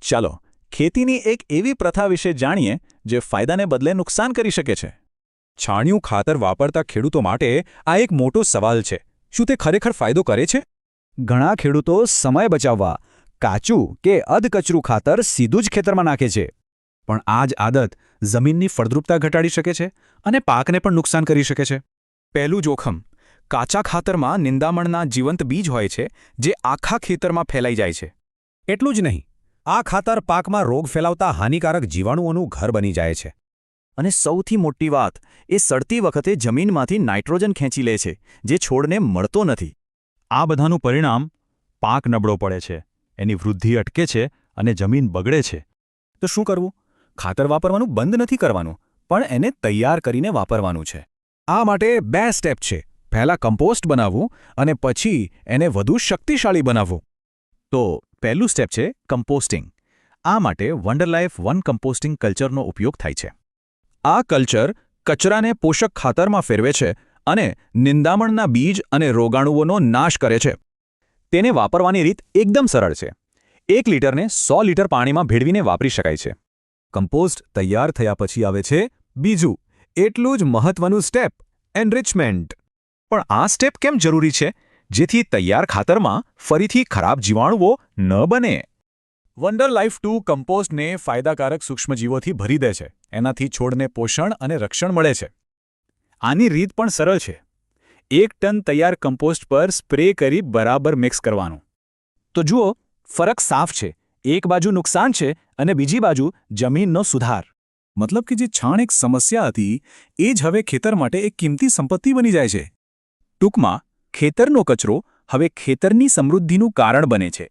ચાલો ખેતીની એક એવી પ્રથા વિશે જાણીએ જે ફાયદાને બદલે નુકસાન કરી શકે છે. છાણિયું ખાતર વાપરતા ખેડૂતો માટે આ એક મોટો સવાલ છે. શું તે ખરેખર ફાયદો કરે છે? ઘણા ખેડૂતો સમય બચાવવા કાચું કે અધકચરું ખાતર સીધું જ ખેતરમાં નાખે છે. પણ આ જ આદત જમીનની ફળદ્રુપતા ઘટાડી શકે છે અને પાકને પણ નુકસાન કરી શકે છે. પહેલું જોખમ, કાચા ખાતરમાં નિંદામણના જીવંત બીજ હોય છે જે આખા ખેતરમાં ફેલાઈ જાય છે. એટલું જ નહીં, આ ખાતર પાકમાં રોગ ફેલાવતા હાનિકારક જીવાણુઓનું ઘર બની જાય છે. અને સૌથી મોટી વાત, એ સડતી વખતે જમીનમાંથી નાઇટ્રોજન ખેંચી લે છે જે છોડને મળતો નથી. આ બધાનું પરિણામ પાક નબળો પડે છે, એની વૃદ્ધિ અટકે છે અને જમીન બગડે છે. તો શું કરવું? ખાતર વાપરવાનું બંધ નથી કરવાનું, પણ એને તૈયાર કરીને વાપરવાનું છે. આ માટે 2 સ્ટેપ છે. પહેલા કમ્પોસ્ટ બનાવવું અને પછી એને વધુ શક્તિશાળી બનાવવું. તો પહેલું સ્ટેપ છે કમ્પોસ્ટિંગ. આ માટે વન્ડરલાઇફ વન કમ્પોસ્ટિંગ કલ્ચરનો ઉપયોગ થાય છે. આ કલ્ચર કચરાને પોષક ખાતરમાં ફેરવે છે અને નિંદામણના બીજ અને રોગાણુઓનો નાશ કરે છે. તેને વાપરવાની રીત એકદમ સરળ છે. 1 લિટરને 100 લિટર પાણીમાં ભેળવીને વાપરી શકાય છે. કમ્પોસ્ટ તૈયાર થયા પછી આવે છે બીજું, એટલું જ મહત્વનું સ્ટેપ, એનરિચમેન્ટ. પણ આ સ્ટેપ કેમ જરૂરી છે? જેથી તૈયાર ખાતરમાં ફરીથી ખરાબ જીવાણુઓ ન બને. વન્ડરલાઇફ 2 કમ્પોસ્ટને ફાયદાકારક સૂક્ષ્મજીવોથી ભરી દે છે. એનાથી છોડને પોષણ અને રક્ષણ મળે છે. આની રીત પણ સરળ છે. 1 ટન તૈયાર કમ્પોસ્ટ પર સ્પ્રે કરી બરાબર મિક્સ કરવાનું. તો જુઓ, ફરક સાફ છે. એક બાજુ નુકસાન છે અને બીજી બાજુ જમીનનો સુધાર. મતલબ કે જે છાણ એક સમસ્યા હતી એ જ હવે ખેતર માટે એક કિંમતી સંપત્તિ બની જાય છે. ટૂંકમાં ખેતરનો કચરો હવે ખેતરની સમૃદ્ધિનું કારણ બને છે.